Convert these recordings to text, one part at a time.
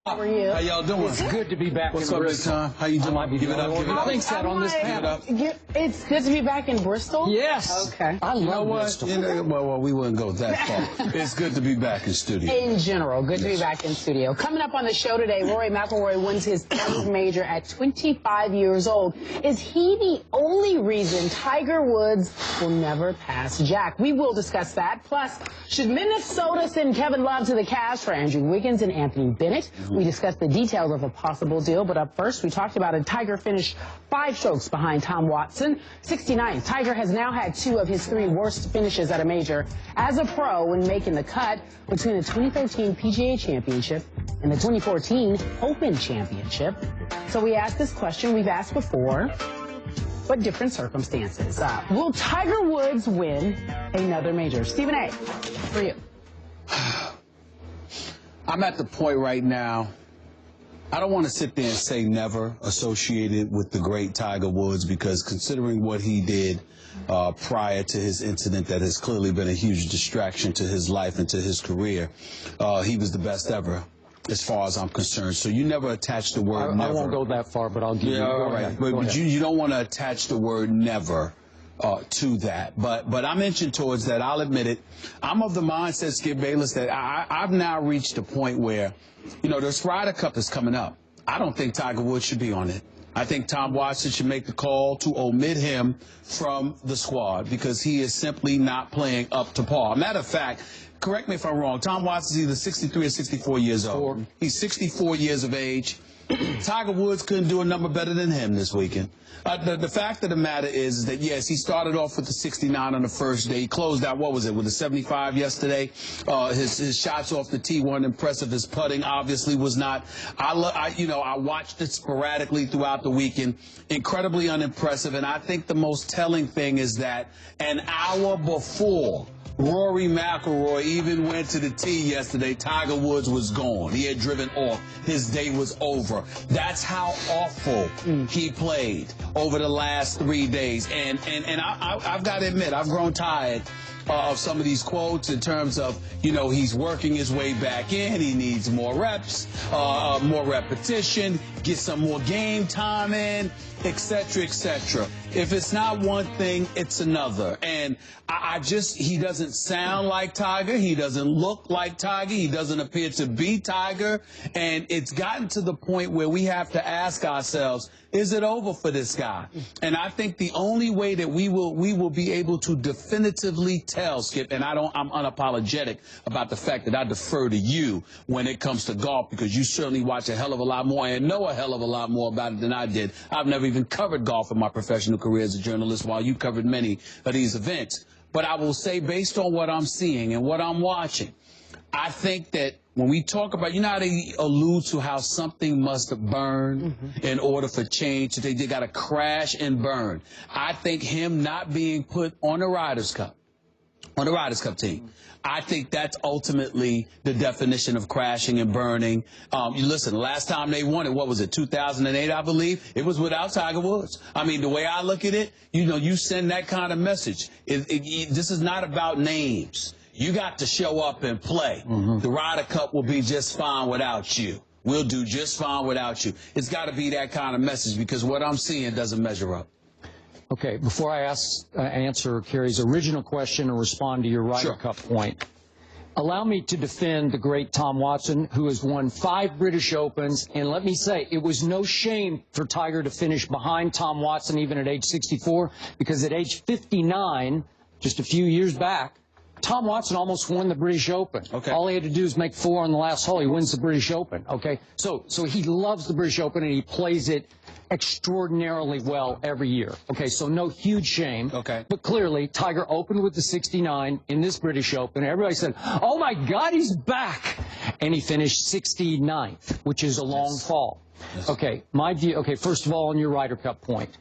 How are you? How y'all doing? It's good to be back What's in up, big Bristol. time? How you doing? Give it up. Give it up. Thinks that on this panel. It's good to be back in Bristol? Yes. Okay. I You know love what? Bristol. Well, we wouldn't go that far. It's good to be back in studio. In general, good to be back in studio. Coming up on the show today, Rory McIlroy wins his 10th major at 25 years old. Is he the only reason Tiger Woods will never pass Jack? We will discuss that. Plus, should Minnesota send Kevin Love to the Cavs for Andrew Wiggins and Anthony Bennett? We discussed the details of a possible deal, but up first, we talked about a Tiger finished 5 strokes behind Tom Watson. 69th, Tiger has now had 2 of his 3 worst finishes at a major as a pro when making the cut between the 2013 PGA Championship and the 2014 Open Championship. So we asked this question we've asked before, but different circumstances. Will Tiger Woods win another major? Stephen A., for you. I'm at the point right now, I don't want to sit there and say never associated with the great Tiger Woods, because considering what he did prior to his incident that has clearly been a huge distraction to his life and to his career, he was the best ever as far as I'm concerned. So you never attach the word never. I won't go that far, but I'll give you. All right. But you don't want to attach the word never to that. But I'm inching towards that. I'll admit it. I'm of the mindset, Skip Bayless, that I've now reached a point where, you know, this Ryder Cup is coming up. I don't think Tiger Woods should be on it. I think Tom Watson should make the call to omit him from the squad because he is simply not playing up to par. Matter of fact, correct me if I'm wrong, Tom Watson's either 63 or 64 years old. He's 64 years of age. Tiger Woods couldn't do a number better than him this weekend. The fact of the matter is that, yes, he started off with the 69 on the first day. He closed out, what was it, with a 75 yesterday. His shots off the tee weren't impressive. His putting obviously was not. I watched it sporadically throughout the weekend. Incredibly unimpressive. And I think the most telling thing is that an hour before Rory McIlroy even went to the tee yesterday, Tiger Woods was gone. He had driven off. His day was over. That's how awful he played over the last 3 days. And I've got to admit, I've grown tired of some of these quotes in terms of, you know, he's working his way back in. He needs more reps, more repetition, get some more game time in, etc., etc. If it's not one thing, it's another. And he doesn't sound like Tiger. He doesn't look like Tiger. He doesn't appear to be Tiger. And it's gotten to the point where we have to ask ourselves, is it over for this guy? And I think the only way that we will be able to definitively tell, Skip, and I'm unapologetic about the fact that I defer to you when it comes to golf, because you certainly watch a hell of a lot more and know a hell of a lot more about it than I did. I've never even covered golf in my professional career as a journalist, while you covered many of these events. But I will say, based on what I'm seeing and what I'm watching, I think that when we talk about, you know how they allude to how something must burn in order for change, they got to crash and burn. I think him not being put on the Ryder Cup team, I think that's ultimately the definition of crashing and burning. You listen, last time they won it, what was it, 2008, I believe? It was without Tiger Woods. I mean, the way I look at it, you know, you send that kind of message. This is not about names. You got to show up and play. The Ryder Cup will be just fine without you. We'll do just fine without you. It's got to be that kind of message, because what I'm seeing doesn't measure up. Okay, before I answer Kerry's original question and respond to your Ryder Cup point, allow me to defend the great Tom Watson, who has won 5 British Opens. And let me say, it was no shame for Tiger to finish behind Tom Watson even at age 64, because at age 59, just a few years back, Tom Watson almost won the British Open. Okay. All he had to do is make 4 on the last hole. He wins the British Open. Okay. So he loves the British Open, and he plays it extraordinarily well every year. Okay. So no huge shame. Okay. But clearly, Tiger opened with the 69 in this British Open. Everybody said, "Oh my God, he's back!" And he finished 69th, which is a long fall. Yes. Okay. My view. Okay. First of all, on your Ryder Cup point,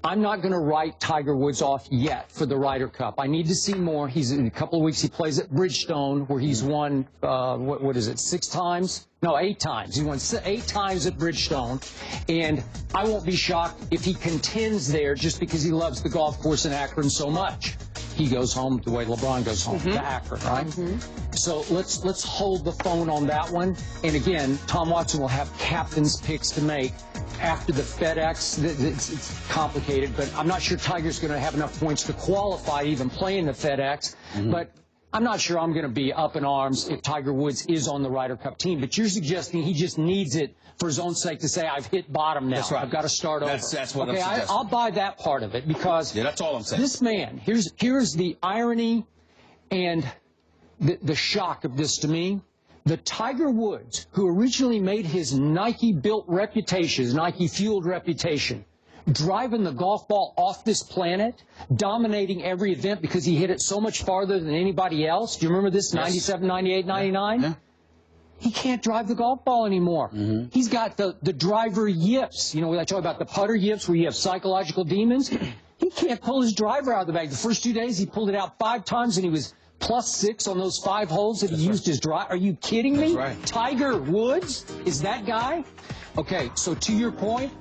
I'm not going to write Tiger Woods off yet for the Ryder Cup. I need to see more. He's in a couple of weeks. He plays at Bridgestone, where he's won, what is it, 6 times? No, 8 times. He won 8 times at Bridgestone. And I won't be shocked if he contends there just because he loves the golf course in Akron so much. he goes home the way LeBron goes home, to Akron, right? So let's hold the phone on that one. And again, Tom Watson will have captain's picks to make after the FedEx. It's complicated, but I'm not sure Tiger's going to have enough points to qualify to even play in the FedEx. But I'm not sure I'm going to be up in arms if Tiger Woods is on the Ryder Cup team. But you're suggesting he just needs it for his own sake to say, I've hit bottom now. That's right. I've got to start over. That's what okay, I'm suggesting. I'll buy that part of it because that's all I'm saying. This man, here's the irony and the shock of this to me. The Tiger Woods, who originally made his Nike-built reputation, his Nike-fueled reputation, driving the golf ball off this planet, dominating every event because he hit it so much farther than anybody else. Do you remember this? 97, 98, 99? Yeah. He can't drive the golf ball anymore. He's got the driver yips. You know, when I talk about the putter yips where you have psychological demons. He can't pull his driver out of the bag. The first 2 days, he pulled it out 5 times, and he was +6 on those 5 holes that he used his drive. Are you kidding me? Right. Tiger Woods is that guy? Okay, so to your point,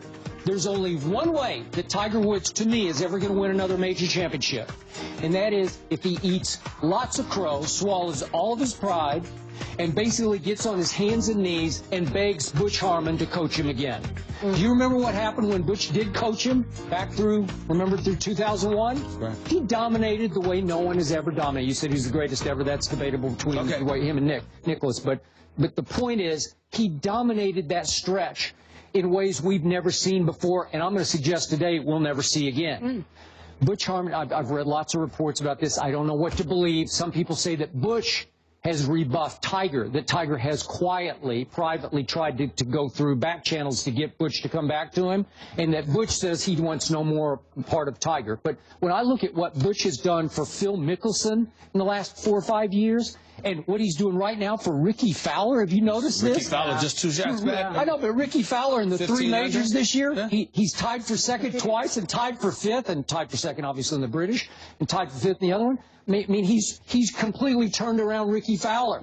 there's only one way that Tiger Woods, to me, is ever going to win another major championship. And that is if he eats lots of crow, swallows all of his pride, and basically gets on his hands and knees and begs Butch Harmon to coach him again. Do you remember what happened when Butch did coach him back through 2001? Right. He dominated the way no one has ever dominated. You said he's the greatest ever. That's debatable between him and Nicklaus. But the point is, he dominated that stretch in ways we've never seen before, and I'm going to suggest today we'll never see again. Butch Harmon, I've read lots of reports about this. I don't know what to believe. Some people say that Butch has rebuffed Tiger, that Tiger has quietly, privately tried to go through back channels to get Butch to come back to him, and that Butch says he wants no more part of Tiger. But when I look at what Butch has done for Phil Mickelson in the last 4 or 5 years, and what he's doing right now for Ricky Fowler, have you noticed this? Ricky Fowler just 2 shots back. I know, but Ricky Fowler in the 3 majors this year, Yeah. he's tied for second twice and tied for 5th, and tied for second, obviously, in the British, and tied for 5th in the other one. I mean, he's completely turned around Ricky Fowler.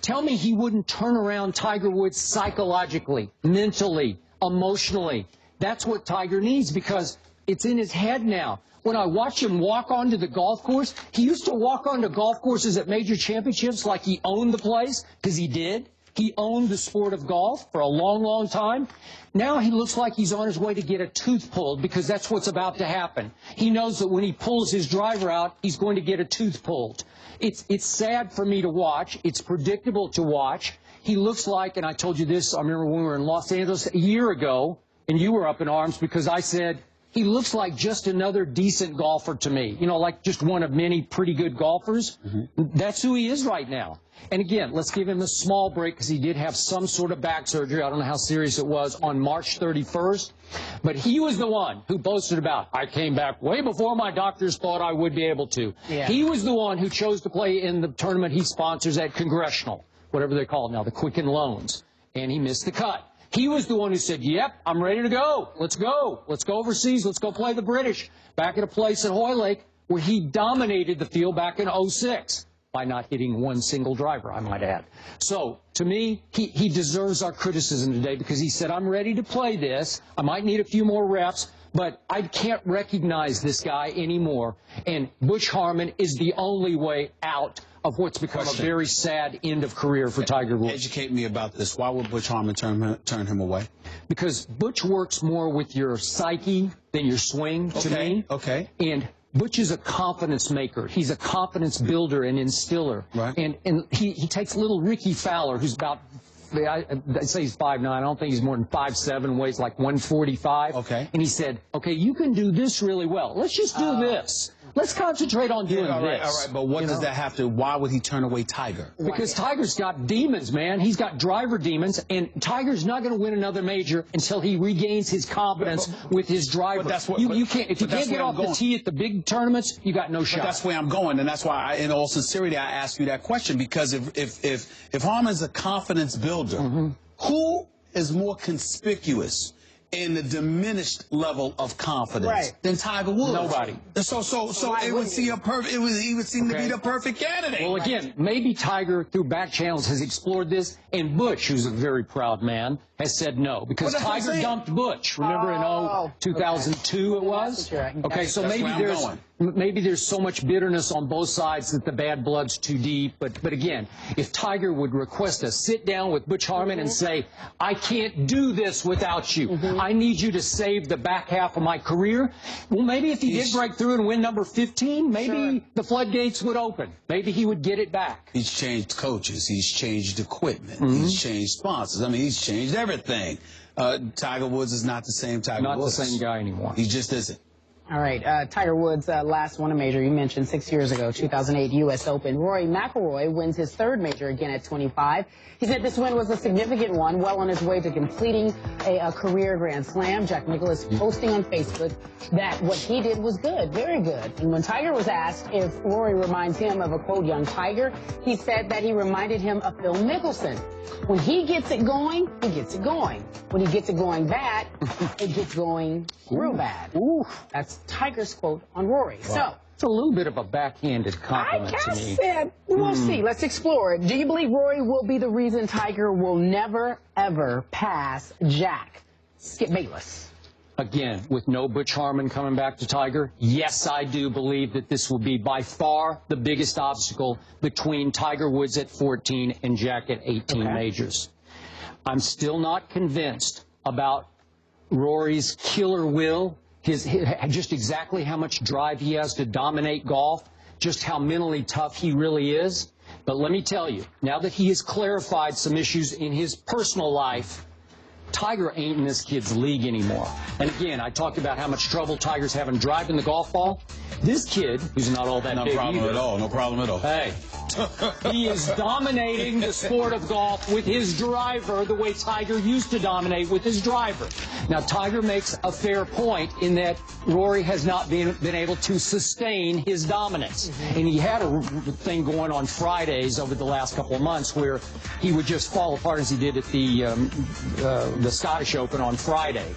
Tell me he wouldn't turn around Tiger Woods psychologically, mentally, emotionally. That's what Tiger needs because it's in his head now. When I watch him walk onto the golf course, he used to walk onto golf courses at major championships like he owned the place, because he did. He owned the sport of golf for a long, long time. Now he looks like he's on his way to get a tooth pulled because that's what's about to happen. He knows that when he pulls his driver out, he's going to get a tooth pulled. It's sad for me to watch. It's predictable to watch. He looks like, and I told you this, I remember when we were in Los Angeles a year ago, and you were up in arms because I said, he looks like just another decent golfer to me. You know, like just one of many pretty good golfers. That's who he is right now. And again, let's give him a small break because he did have some sort of back surgery. I don't know how serious it was on March 31st. But he was the one who boasted about, I came back way before my doctors thought I would be able to. Yeah. He was the one who chose to play in the tournament he sponsors at Congressional, whatever they call it now, the Quicken Loans. And he missed the cut. He was the one who said, yep, I'm ready to go. Let's go. Let's go overseas. Let's go play the British. Back at a place at Hoylake where he dominated the field back in '06 by not hitting one single driver, I might add. So, to me, he deserves our criticism today because he said, I'm ready to play this. I might need a few more reps, but I can't recognize this guy anymore. And Butch Harmon is the only way out of what's become a very sad end of career for Tiger Woods. Educate me about this. Why would Butch Harmon turn him away? Because Butch works more with your psyche than your swing, to me. Okay. And Butch is a confidence maker. He's a confidence builder and instiller. Right. And he takes little Ricky Fowler, who's about, I'd say he's 5'9". I don't think he's more than 5'7", weighs like 145. Okay. And he said, okay, you can do this really well. Let's just do this. Let's concentrate on doing this. All right, but what does that have to, why would he turn away Tiger? Because Tiger's got demons, man. He's got driver demons, and Tiger's not going to win another major until he regains his confidence with his driver. But that's what, you can't, if you can't get off the tee at the big tournaments, you got no shot. But that's where I'm going, and that's why, in all sincerity, I ask you that question, because if Harmon's a confidence builder, who is more conspicuous in the diminished level of confidence than Tiger Woods. Nobody. So it would seem he would seem to be the perfect candidate. Well, again, maybe Tiger through back channels has explored this, and Butch, who's a very proud man, has said no because Tiger dumped Butch. Remember in 2002 it was. Okay, so maybe there's so much bitterness on both sides that the bad blood's too deep. But again, if Tiger would request a sit down with Butch Harmon and say, I can't do this without you. I need you to save the back half of my career. Well, maybe if he did break through and win number 15, maybe the floodgates would open. Maybe he would get it back. He's changed coaches. He's changed equipment. He's changed sponsors. I mean, he's changed everything. Tiger Woods is not the same Tiger Woods. Not the same guy anymore. He just isn't. All right, Tiger Woods last won a major, you mentioned 6 years ago, 2008 U.S. Open. Rory McIlroy wins his third major again at 25. He said this win was a significant one, well on his way to completing a career Grand Slam. Jack Nicklaus posting on Facebook that what he did was good, very good. And when Tiger was asked if Rory reminds him of a, quote, young Tiger, he said that he reminded him of Phil Mickelson. When he gets it going, he gets it going. When he gets it going bad, it gets going real bad. That's Tiger's quote on Rory. Wow. So it's a little bit of a backhanded compliment to me. I said, we'll see. Let's explore it. Do you believe Rory will be the reason Tiger will never, ever pass Jack Skip Bayless? Again, with no Butch Harmon coming back to Tiger, yes, I do believe that this will be by far the biggest obstacle between Tiger Woods at 14 and Jack at 18 majors. I'm still not convinced about Rory's killer will, his just exactly how much drive he has to dominate golf, just how mentally tough he really is. But let me tell you, now that he has clarified some issues in his personal life, Tiger ain't in this kid's league anymore. And again, I talked about how much trouble Tiger's having driving the golf ball. This kid, who's not all that big either. No problem at all. Hey, he is dominating the sport of golf with his driver the way Tiger used to dominate with his driver. Now, Tiger makes a fair point in that Rory has not been able to sustain his dominance. And he had a thing going on Fridays over the last couple of months where he would just fall apart as he did at the Scottish Open on Friday.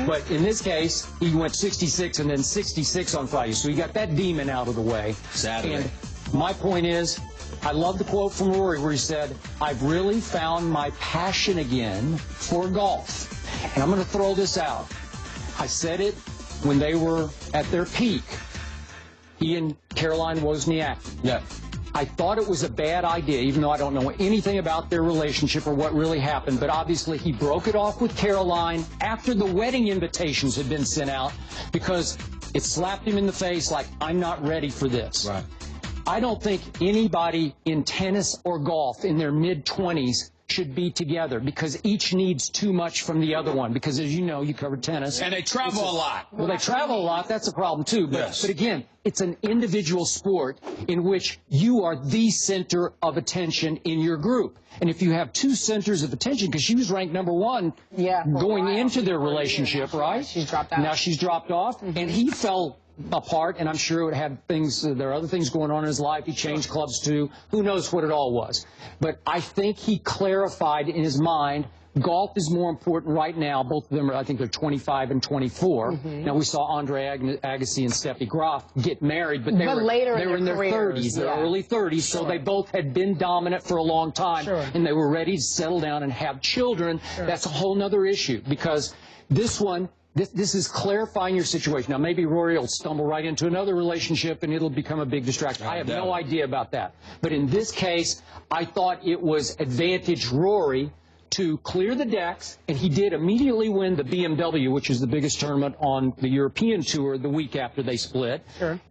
But in this case, he went 66 and then 66 on Friday. So he got that demon out of the way. Saturday. And my point is, I love the quote from Rory where he said, I've really found my passion again for golf. And I'm going to throw this out. I said it when they were at their peak. He and Caroline Wozniacki. Yeah. I thought it was a bad idea, even though I don't know anything about their relationship or what really happened. But obviously he broke it off with Caroline after the wedding invitations had been sent out because it slapped him in the face like, I'm not ready for this. Right. I don't think anybody in tennis or golf in their mid-20s should be together because each needs too much from the other one. Because as you know, you covered tennis. And they travel a lot. Well, they travel a lot. That's a problem, too. But again, it's an individual sport in which you are the center of attention in your group. And if you have two centers of attention, because she was ranked #1 going into their relationship, right? She's dropped out. Now she's dropped off. And he fell apart, and I'm sure it had things, there are other things going on in his life. He changed clubs too. Who knows what it all was. But I think he clarified in his mind, golf is more important right now. Both of them are, I think they're 25 and 24. Now we saw Andre Agassi and Steffi Graf get married, but they were in their 30s, their early 30s, so they both had been dominant for a long time, and they were ready to settle down and have children. That's a whole nother issue, because this one, this is clarifying your situation. Now, maybe Rory will stumble right into another relationship and it'll become a big distraction. I have no idea about that. But in this case, I thought it was advantage Rory to clear the decks, and he did immediately win the BMW, which is the biggest tournament on the European Tour the week after they split.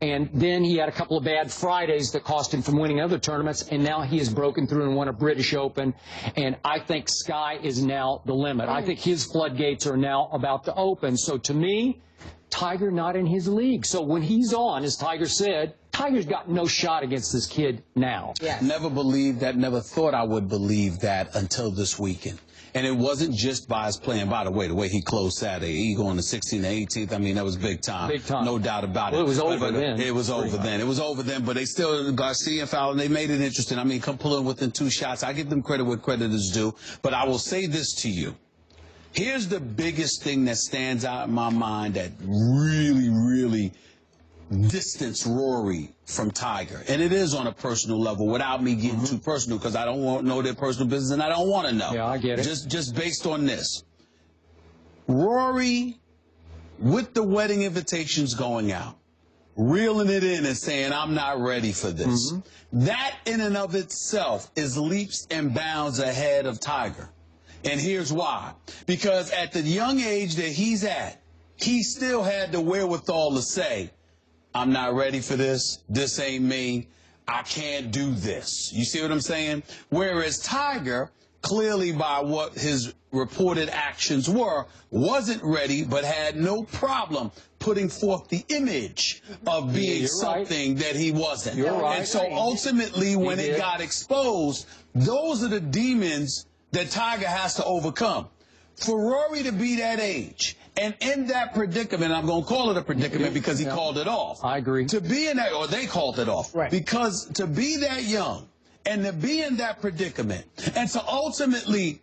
And then he had a couple of bad Fridays that cost him from winning other tournaments, and now he has broken through and won a British Open, and I think sky is now the limit. I think his floodgates are now about to open. So to me, Tiger not in his league. So when he's on, as Tiger said, Tiger's got no shot against this kid now. Never believed that, never thought I would believe that until this weekend. And it wasn't just by his playing. By the way he closed Saturday, he going to 16th and 18th. I mean, that was big time. Big time. No doubt about it. Well, it was over then. It was over then. It was over then, but they still, Garcia and Fowler, they made it interesting. I mean, come pulling within 2 shots. I give them credit where credit is due. But I will say this to you. Here's the biggest thing that stands out in my mind that really distance Rory from Tiger. And it is on a personal level without me getting too personal, because I don't want to know their personal business and I don't want to know. Yeah, I get it. Just based on this. Rory, with the wedding invitations going out, reeling it in and saying, I'm not ready for this. That in and of itself is leaps and bounds ahead of Tiger. And here's why. Because at the young age that he's at, he still had the wherewithal to say, I'm not ready for this. This ain't me. I can't do this. You see what I'm saying? Whereas Tiger, clearly by what his reported actions were, wasn't ready, but had no problem putting forth the image of being something that he wasn't. And so ultimately, when it got exposed, those are the demons that Tiger has to overcome. For Rory to be that age and in that predicament, I'm going to call it a predicament because he called it off. I agree. To be in that, or they called it off. Right. Because to be that young and to be in that predicament and to ultimately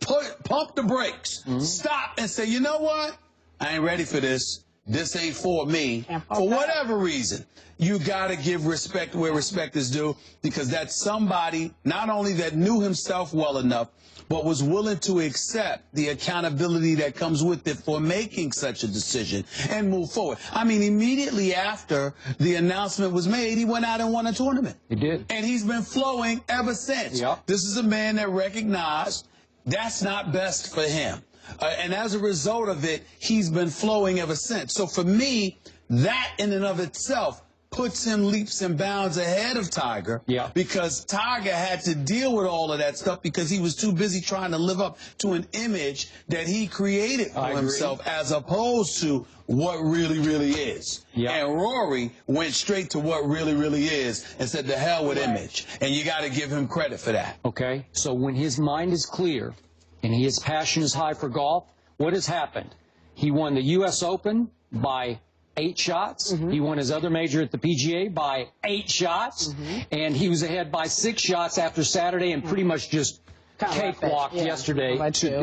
pump the brakes, stop and say, you know what? I ain't ready for this. This ain't for me. For whatever reason, you got to give respect where respect is due, because that's somebody not only that knew himself well enough, but was willing to accept the accountability that comes with it for making such a decision and move forward. I mean, immediately after the announcement was made, he went out and won a tournament. He did. And he's been flowing ever since. Yep. This is a man that recognized that's not best for him. And as a result of it, he's been flowing ever since. So for me, that in and of itself puts him leaps and bounds ahead of Tiger. Yeah. Because Tiger had to deal with all of that stuff because he was too busy trying to live up to an image that he created for himself as opposed to what really is. Yeah. And Rory went straight to what really is and said, the hell with image. And you got to give him credit for that. Okay, so when his mind is clear and his passion is high for golf, what has happened? He won the U.S. Open by 8 shots. He won his other major at the PGA by 8 shots. And he was ahead by 6 shots after Saturday and pretty much just cakewalked yesterday,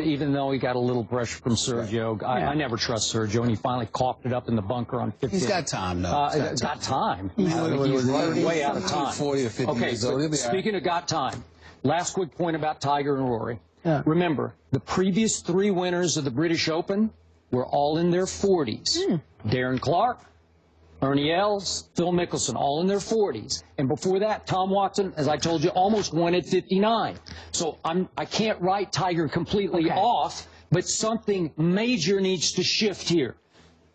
even though he got a little pressure from Sergio. I never trust Sergio, and he finally coughed it up in the bunker on 15. He's got time, though. Got time. He's way out of time. 40 or 50 years old. Speaking of got time, last quick point about Tiger and Rory. Remember, the previous 3 winners of the British Open were all in their 40s. Darren Clarke, Ernie Els, Phil Mickelson, all in their 40s. And before that, Tom Watson, as I told you, almost won at 59. So I can't write Tiger completely off, but something major needs to shift here.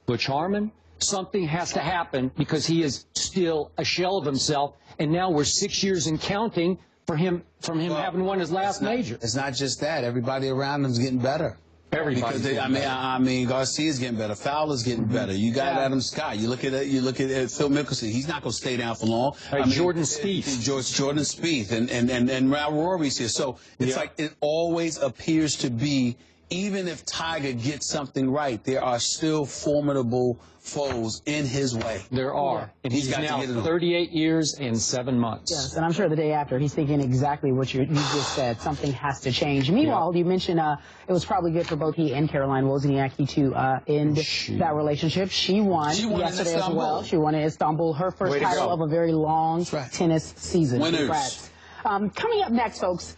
Butch Harmon, something has to happen because he is still a shell of himself. And now we're 6 years and counting from him having won his last major. It's not just that. Everybody around him's getting better. Everybody. I mean, Garcia's getting better. Fowler's getting better. You got Adam Scott. You look at Phil Mickelson. He's not going to stay down for long. Jordan Spieth. Jordan Spieth, and now Rory's here. So it's like it always appears to be. Even if Tiger gets something right, there are still formidable foes in his way. There are. And he's got now to get it 38 years and 7 months. Yes, and I'm sure the day after he's thinking exactly what you just said. Something has to change. Meanwhile, you mentioned it was probably good for both he and Caroline Wozniacki to end that relationship. She won yesterday as well. She won in Istanbul, her first title of a very long tennis season. Winners. Coming up next, folks,